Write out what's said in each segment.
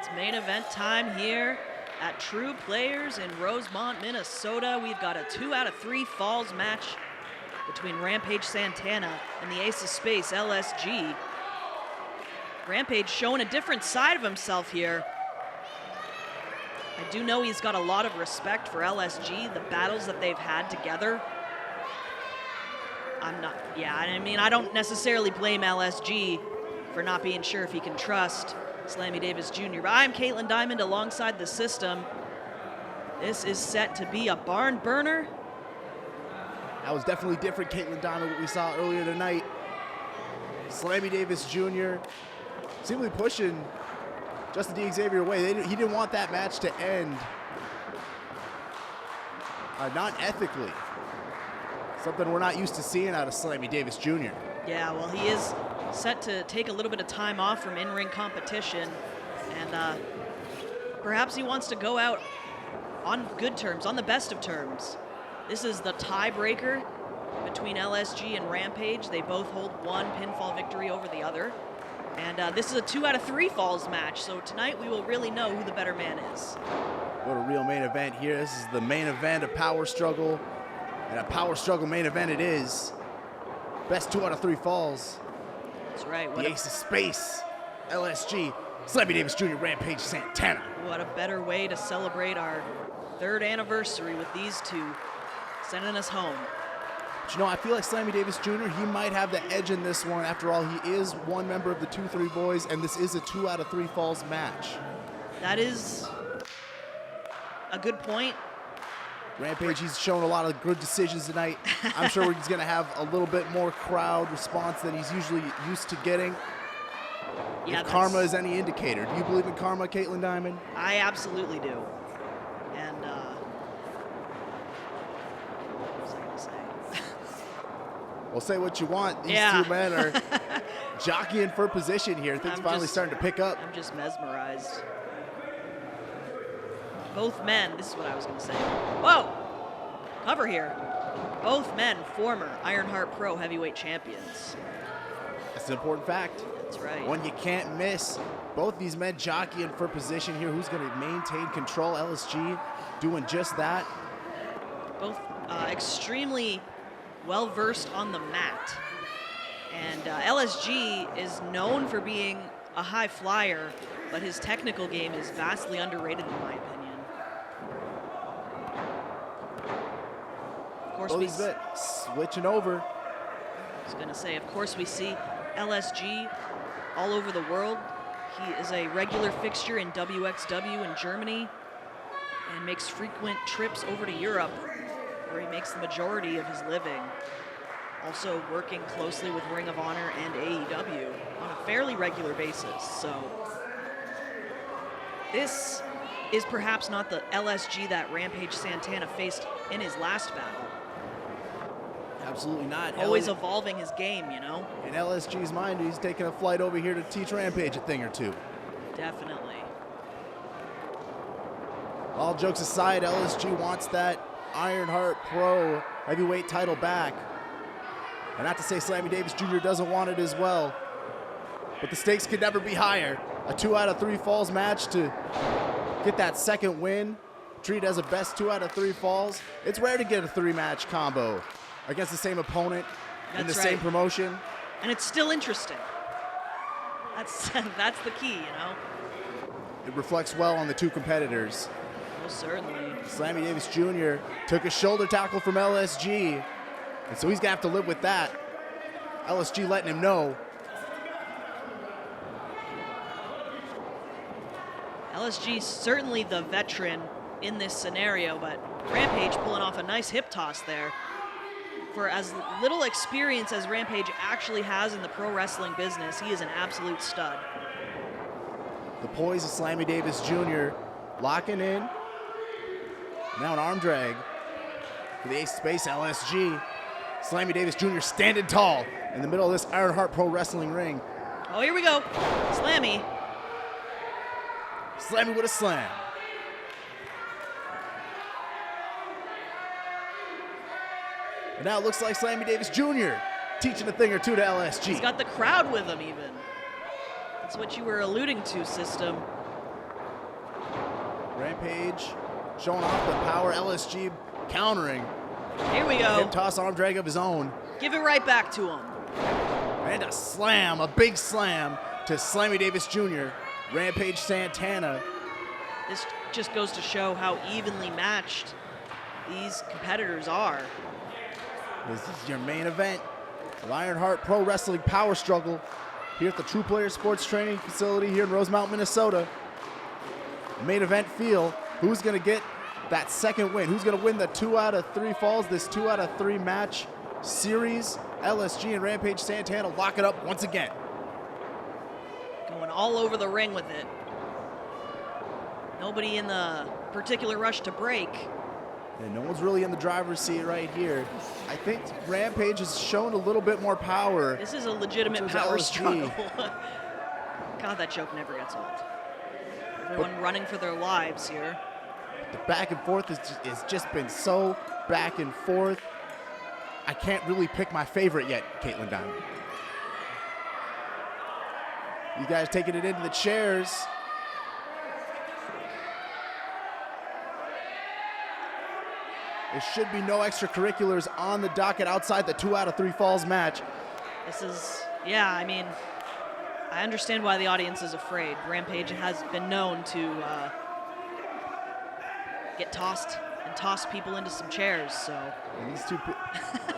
It's main event time here at True Players in Rosemont, Minnesota. We've got a 2 out of 3 falls match between Rampage Santana and the Ace of Space, LSG. Rampage showing a different side of himself here. I do know he's got a lot of respect for LSG, the battles that they've had together. I don't necessarily blame LSG for not being sure if he can trust Slammy Davis Jr. But I'm Caitlin Diamond alongside the system. This is set to be a barn burner. That was definitely different, Caitlin Diamond, what we saw earlier tonight. Slammy Davis Jr. seemingly pushing Justin D. Xavier away. He didn't want that match to end not ethically. Something we're not used to seeing out of Slammy Davis Jr. Yeah, well, he is set to take a little bit of time off from in-ring competition, and perhaps he wants to go out on good terms, on the best of terms. This is the tiebreaker between LSG and Rampage. They both hold one pinfall victory over the other. And this is a 2 out of 3 falls match, so tonight we will really know who the better man is. What a real main event here. This is the main event of Power Struggle, and a Power Struggle main event it is. Best 2 out of 3 falls. That's right. The Ace of Space, LSG, Slammy Davis Jr., Rampage Santana. What a better way to celebrate our 3rd anniversary with these two sending us home. But you know, I feel like Slammy Davis Jr., he might have the edge in this one. After all, he is one member of the 2-3 Boys, and this is a 2 out of 3 falls match. That is a good point. Rampage, he's shown a lot of good decisions tonight. I'm sure he's going to have a little bit more crowd response than he's usually used to getting. Yeah, if karma is any indicator. Do you believe in karma, Caitlin Diamond? I absolutely do. And what was I going to say? Well, say what you want. These two men are jockeying for position here. Things finally starting to pick up. I'm just mesmerized. Both men, this is what I was going to say. Whoa! Cover here. Both men, former Ironheart Pro heavyweight champions. That's an important fact. That's right. One you can't miss. Both these men jockeying for position here. Who's going to maintain control? LSG doing just that. Both extremely well-versed on the mat. And LSG is known for being a high flyer, but his technical game is vastly underrated in my opinion. Of course, switching over. I was going to say, of course, we see LSG all over the world. He is a regular fixture in WXW in Germany and makes frequent trips over to Europe, where he makes the majority of his living. Also working closely with Ring of Honor and AEW on a fairly regular basis. So this is perhaps not the LSG that Rampage Santana faced in his last battle. Absolutely not. Always evolving his game, you know? In LSG's mind, he's taking a flight over here to teach Rampage a thing or two. Definitely. All jokes aside, LSG wants that Ironheart Pro heavyweight title back. And not to say Slammy Davis Jr. doesn't want it as well, but the stakes could never be higher. A 2 out of 3 falls match to get that second win, treated as a best 2 out of 3 falls. It's rare to get a 3-match combo against the same opponent in the same promotion. And it's still interesting. That's the key, you know? It reflects well on the two competitors. Most certainly. Slammy Davis Jr. took a shoulder tackle from LSG, and so he's gonna have to live with that. LSG letting him know. LSG certainly the veteran in this scenario, but Rampage pulling off a nice hip toss there. For as little experience as Rampage actually has in the pro wrestling business, he is an absolute stud. The poise of Slammy Davis Jr. locking in. Now an arm drag for the Ace of Space, LSG. Slammy Davis Jr. standing tall in the middle of this Ironheart Pro Wrestling ring. Oh, here we go. Slammy. Slammy with a slam. And now it looks like Slammy Davis Jr. teaching a thing or two to LSG. He's got the crowd with him even. That's what you were alluding to, System. Rampage showing off the power. LSG countering. Here we go. Hip toss, arm drag of his own. Give it right back to him. And a slam, a big slam to Slammy Davis Jr. Rampage Santana. This just goes to show how evenly matched these competitors are. This is your main event of Ironheart Pro Wrestling Power Struggle here at the True Player Sports Training Facility here in Rosemount, Minnesota. Main event feel. Who's going to get that second win? Who's going to win the 2 out of 3 falls, this 2 out of 3 match series? LSG and Rampage Santana lock it up once again. Going all over the ring with it. Nobody in the particular rush to break. And no one's really in the driver's seat right here. I think Rampage has shown a little bit more power. This is a legitimate power struggle. God, that joke never gets old. Everyone running for their lives here. The back and forth has just been so back and forth. I can't really pick my favorite yet, Caitlin Diamond. You guys taking it into the chairs. There should be no extracurriculars on the docket outside the 2 out of 3 falls match. This is, yeah, I mean, I understand why the audience is afraid. Rampage has been known to get tossed and toss people into some chairs, so. And these two,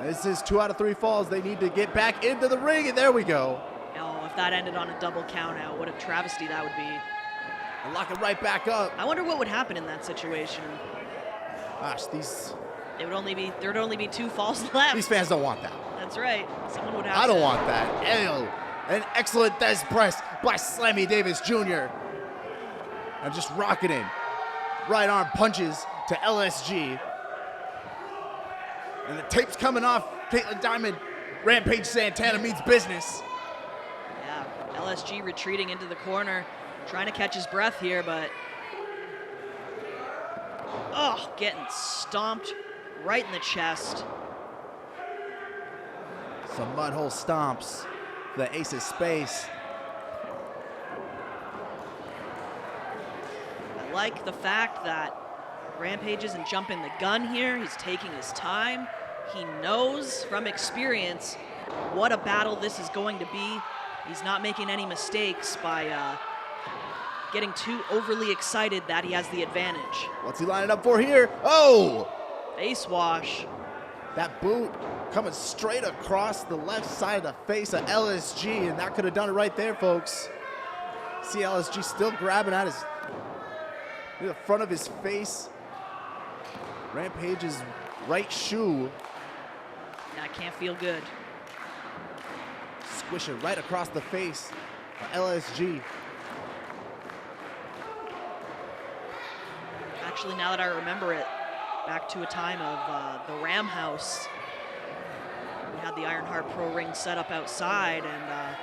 this is 2 out of 3 falls. They need to get back into the ring, and there we go. Oh, if that ended on a double count out, what a travesty that would be. And lock it right back up. I wonder what would happen in that situation. Gosh, these. There'd only be 2 falls left. These fans don't want that. That's right. Someone would have I to. don't want that. Ew. An excellent desk press by Slammy Davis Jr. And just rocketing. Right arm punches to LSG. And the tape's coming off. Caitlin Diamond, Rampage Santana means business. Yeah, LSG retreating into the corner, trying to catch his breath here, but getting stomped right in the chest. Some mud hole stomps. The ace of space. I like the fact that Rampage isn't jumping the gun here. He's taking his time. He knows from experience what a battle this is going to be. He's not making any mistakes by getting too overly excited that he has the advantage. What's he lining up for here? Oh! Face wash. That boot coming straight across the left side of the face of LSG, and that could have done it right there, folks. See LSG still grabbing at the front of his face. Rampage's right shoe. That can't feel good. Squish it right across the face of LSG. Actually, now that I remember it, back to a time of the Ram House. We had the Ironheart Pro Ring set up outside, and I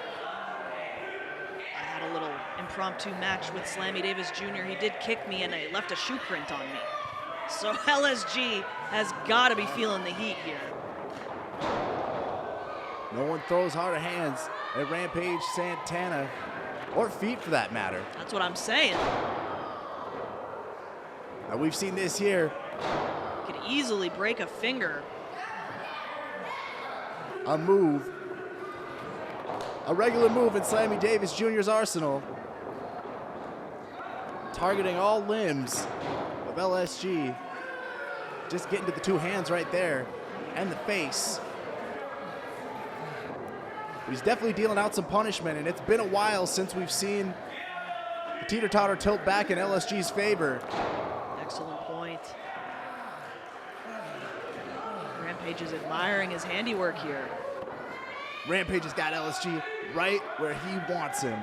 had a little impromptu match with Slammy Davis Jr. He did kick me, and it left a shoe print on me. So LSG has got to be feeling the heat here. No one throws harder hands at Rampage Santana, or feet for that matter. That's what I'm saying. Now we've seen this here. Could easily break a finger. A move. A regular move in Slammy Davis Jr.'s arsenal. Targeting all limbs of LSG. Just getting to the 2 hands right there. And the face. He's definitely dealing out some punishment, and it's been a while since we've seen the teeter-totter tilt back in LSG's favor. Excellent point. Rampage is admiring his handiwork here. Rampage has got LSG right where he wants him.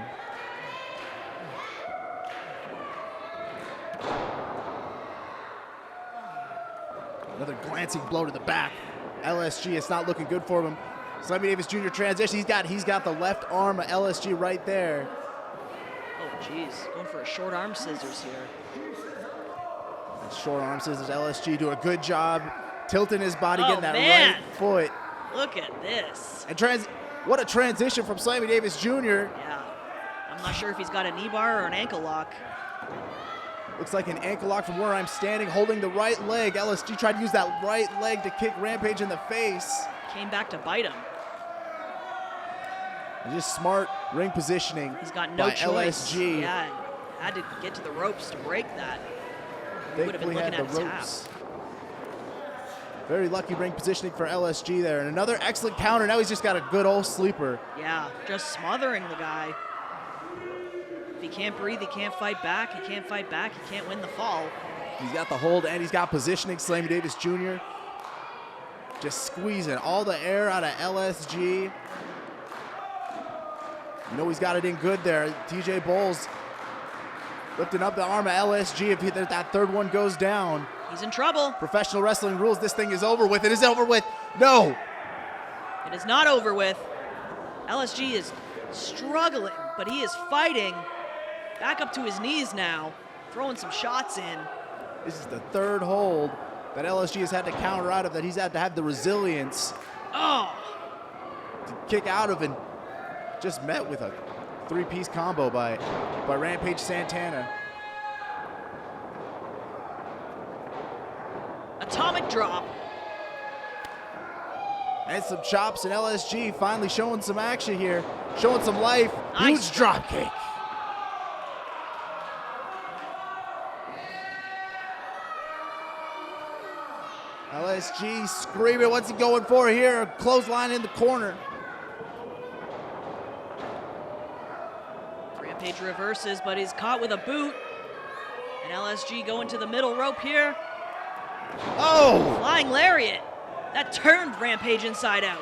Another glancing blow to the back. LSG, it's not looking good for him. Slammy Davis Jr. transition. He's got the left arm of LSG right there. Oh, geez. Going for a short arm scissors here. And short arm scissors. LSG do a good job tilting his body, Oh, getting that man. right foot. Look at this. And what a transition from Slammy Davis Jr. Yeah. I'm not sure if he's got a knee bar or an ankle lock. Looks like an ankle lock from where I'm standing, holding the right leg. LSG tried to use that right leg to kick Rampage in the face. Came back to bite him. And just smart ring positioning. He's got no by choice. LSG. Yeah, had to get to the ropes to break that. He would have been Thankfully looking had at the a ropes. Very lucky ring positioning for LSG there. And another excellent counter. Now he's just got a good old sleeper. Yeah, just smothering the guy. If he can't breathe, he can't fight back. He can't fight back, he can't win the fall. He's got the hold and he's got positioning. Slammy Davis Jr. just squeezing all the air out of LSG. You know he's got it in good there. TJ Bowles lifting up the arm of LSG. If that third one goes down, he's in trouble. Professional wrestling rules, this thing is over with. It is over with. No. It is not over with. LSG is struggling, but he is fighting. Back up to his knees now, throwing some shots in. This is the third hold that LSG has had to counter out of, that he's had to have the resilience to kick out of, and just met with a three-piece combo by Rampage Santana. Atomic drop. And some chops, and LSG finally showing some action here, showing some life. Nice. Huge drop kick. LSG screaming, what's he going for here? A clothesline in the corner. Rampage reverses, but he's caught with a boot. And LSG going to the middle rope here. Oh! Flying lariat. That turned Rampage inside out.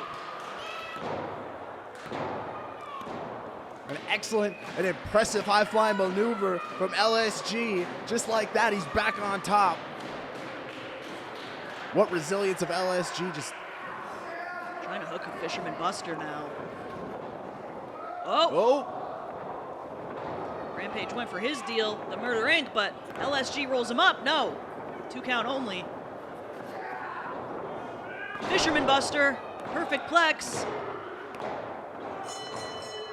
An excellent and impressive high-flying maneuver from LSG. Just like that, he's back on top. What resilience of LSG, just Trying to hook a Fisherman Buster now. Oh! oh, Rampage went for his deal, the Murder Inc., but LSG rolls him up. No. 2 count only. Fisherman Buster. Perfect plex.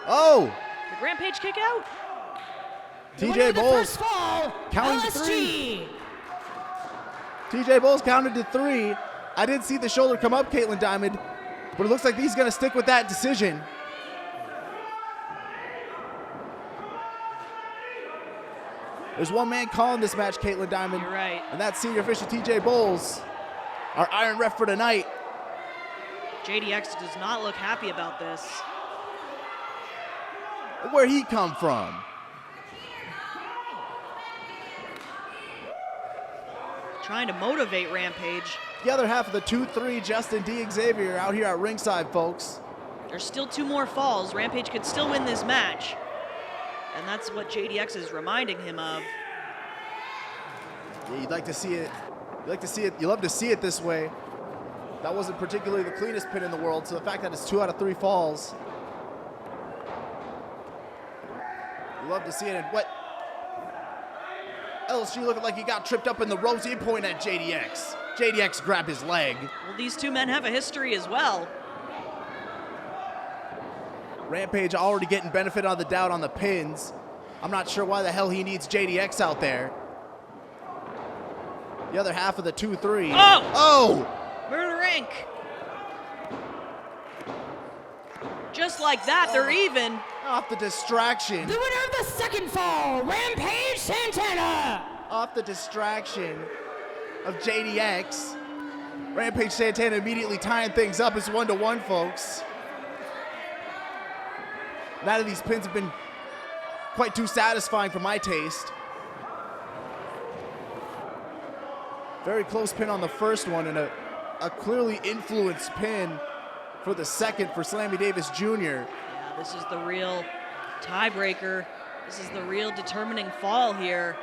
oh! Did Rampage kick out? TJ Bowles counting to 3. TJ Bowles counted to 3. I did see the shoulder come up, Caitlin Diamond, but it looks like he's going to stick with that decision. There's one man calling this match, Caitlin Diamond. You're right. And that's senior official TJ Bowles, our Iron Ref for tonight. JDX does not look happy about this. Where'd he come from? Trying to motivate Rampage. The other half of the 2-3, Justin D. Xavier out here at ringside, folks. There's still 2 more falls. Rampage could still win this match. And that's what JDX is reminding him of. Yeah, you'd like to see it. You'd like to see it. You love to see it this way. That wasn't particularly the cleanest pin in the world, so the fact that it's 2 out of 3 falls. You love to see it. And what? LSG looking like he got tripped up in the ropes. He pointed at JDX. JDX grabbed his leg. Well, these 2 men have a history as well. Rampage already getting benefit of the doubt on the pins. I'm not sure why the hell he needs JDX out there. The other half of the 2-3. Oh! Oh! Murder Inc. Just like that, they're even. Off the distraction. The winner of the second fall, Rampage Santana. Off the distraction of JDX. Rampage Santana immediately tying things up. It's 1-1, folks. None of these pins have been quite too satisfying for my taste. Very close pin on the first one, and a clearly influenced pin for the second for Slammy Davis Jr. Yeah, this is the real tiebreaker. This is the real determining fall here.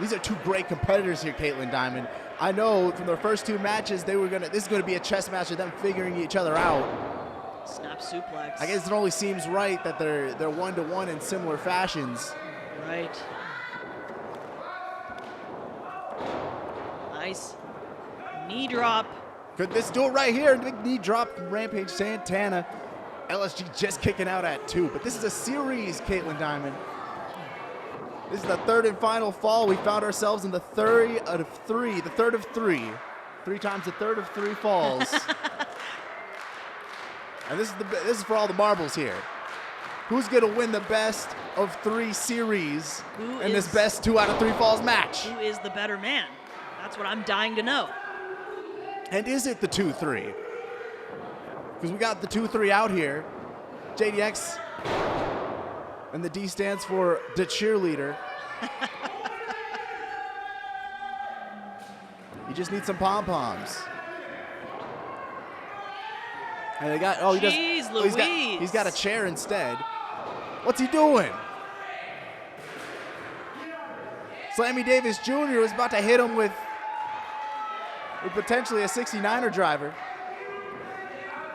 These are 2 great competitors here, Caitlin Diamond. I know from their first 2 matches, this is gonna be a chess match of them figuring each other out. Snap suplex. I guess it only seems right that they're 1-1 in similar fashions. Right. Nice. Knee drop. Could this do it right here? Big knee drop from Rampage Santana. LSG just kicking out at 2, but this is a series, Caitlin Diamond. This is the third and final fall. We found ourselves in the third of three. 3 times the third of 3 falls. And this is for all the marbles here. Who's going to win the best of 3 series in this best 2 out of 3 falls match? Who is the better man? That's what I'm dying to know. And is it the 2-3? Because we got the 2-3 out here. JDX, and the D stands for the cheerleader. You just need some pom-poms. And they got, oh, he does. Jeez Oh, Louise. he's got a chair instead. What's he doing? Slammy Davis Jr. was about to hit him with potentially a 69er driver.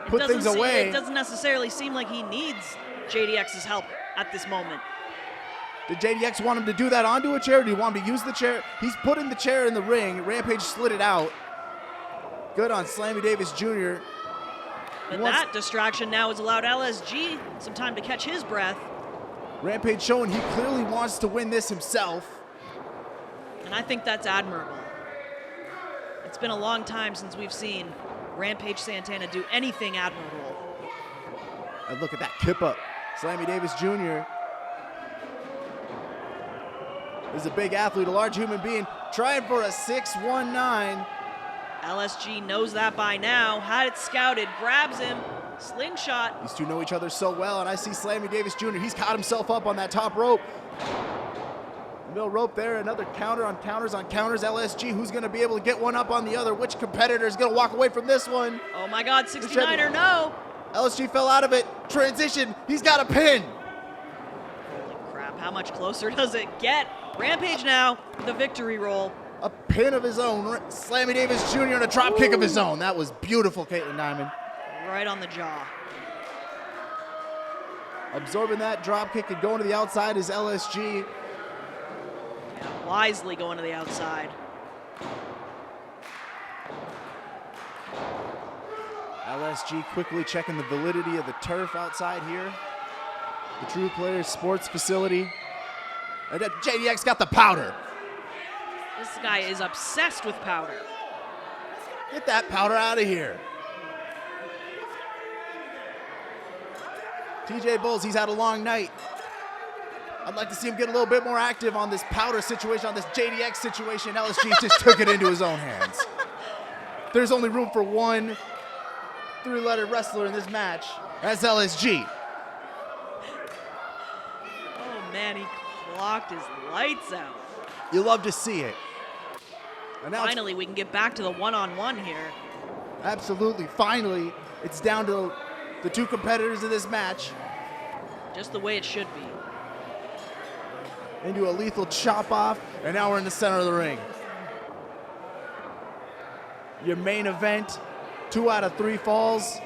Put things away. It doesn't necessarily seem like he needs JDX's help at this moment. Did JDX want him to do that onto a chair? Or do you want him to use the chair? He's putting the chair in the ring. Rampage slid it out. Good on Slammy Davis Jr. But that distraction now has allowed LSG some time to catch his breath. Rampage showing he clearly wants to win this himself. And I think that's admirable. It's been a long time since we've seen Rampage Santana do anything admirable. And look at that kip up. Slammy Davis Jr. is a big athlete, a large human being, trying for a 619. LSG knows that by now, had it scouted, grabs him, slingshot. These two know each other so well, and I see Slammy Davis Jr. He's caught himself up on that top rope. Middle rope there, another counter on counters on counters. LSG, who's going to be able to get one up on the other? Which competitor is going to walk away from this one? Oh my God, 69er, no! LSG fell out of it. Transition, he's got a pin. Holy crap, how much closer does it get? Rampage now, the victory roll. A pin of his own. Slammy Davis Jr. and a drop kick of his own. That was beautiful, Caitlin Diamond. Right on the jaw. Absorbing that drop kick and going to the outside is LSG. Yeah, wisely going to the outside. LSG quickly checking the validity of the turf outside here. The True Players Sports Facility. And then JDX got the powder. This guy is obsessed with powder. Get that powder out of here. TJ Bulls, he's had a long night. I'd like to see him get a little bit more active on this powder situation, on this JDX situation. LSG just took it into his own hands. There's only room for one 3-lettered wrestler in this match. That's LSG. Oh man, he clocked his lights out. You love to see it. And now Finally, we can get back to the one-on-one here. Absolutely. Finally, it's down to the 2 competitors in this match. Just the way it should be. Into a lethal chop off, and now we're in the center of the ring. Your main event, 2 out of 3 falls.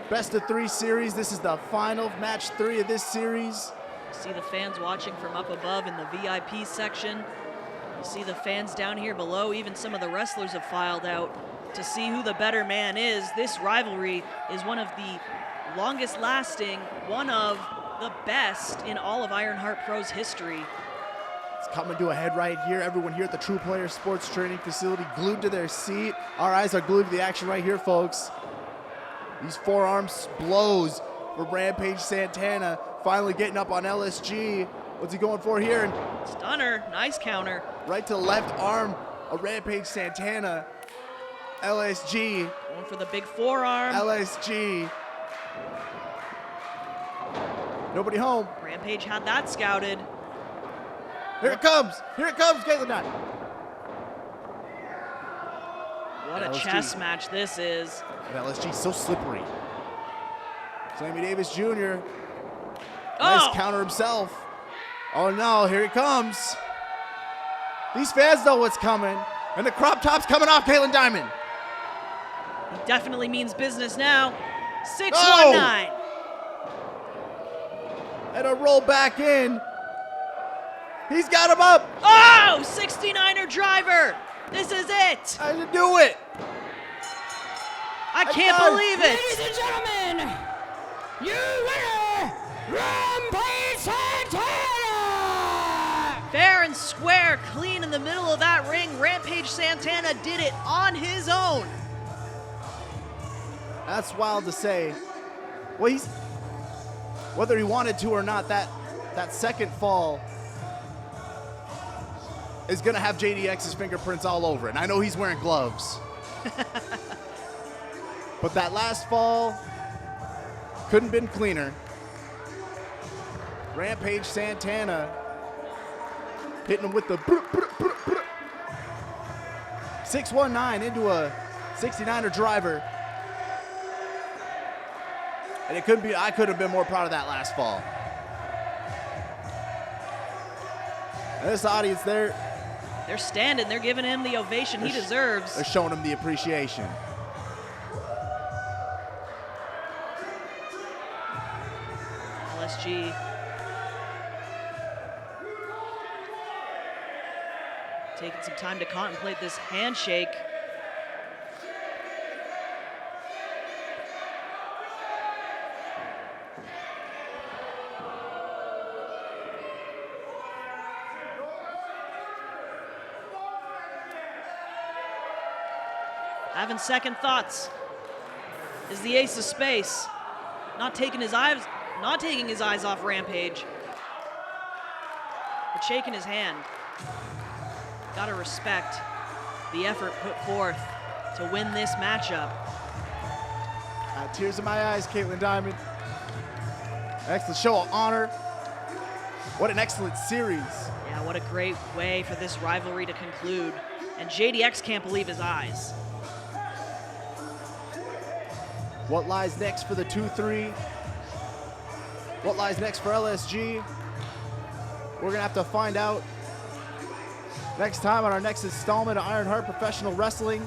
Best of 3 series. This is the final match 3 of this series. See the fans watching from up above in the VIP section. You see the fans down here below. Even some of the wrestlers have filed out to see who the better man is. This rivalry is one of the longest lasting, one of the best in all of Ironheart Pro's history. It's coming to a head right here. Everyone here at the True Player Sports Training Facility glued to their seat. Our eyes are glued to the action right here, folks. These forearms blows for Rampage Santana. Finally getting up on LSG. What's he going for here? And Stunner, nice counter. right to the left arm of Rampage Santana. LSG. Going for the big forearm. LSG. Nobody home. Rampage had that scouted. Here it comes. Here it comes, Caitlin Dunn. What a LSG. chess match this is. And LSG so slippery. Slammy Davis Jr. Nice counter himself. Oh no, here he comes. These fans know what's coming. And the crop top's coming off Caitlin Diamond. He definitely means business now. 619. And a roll back in. He's got him up. Oh, 69er driver. This is it. How'd you do it? I can't done. believe it. Ladies and gentlemen, your winner, Rampage Santana! the middle of that ring. Rampage Santana did it on his own. That's wild to say. Well, whether he wanted to or not, that second fall is gonna have JDX's fingerprints all over it. And I know he's wearing gloves. But that last fall couldn't been cleaner. Rampage Santana hitting him with the 619 into a 69er driver. And I couldn't have been more proud of that last fall. And this audience, they're standing, they're giving him the ovation he deserves. They're showing him the appreciation. LSG taking some time to contemplate this handshake. Having second thoughts is the ace of space, not taking his eyes off Rampage, but shaking his hand. Gotta respect the effort put forth to win this matchup. Tears in my eyes, Caitlin Diamond. Excellent show of honor. What an excellent series. Yeah, what a great way for this rivalry to conclude. And JDX can't believe his eyes. What lies next for the 2-3? What lies next for LSG? We're gonna have to find out next time on our next installment of Ironheart Professional Wrestling.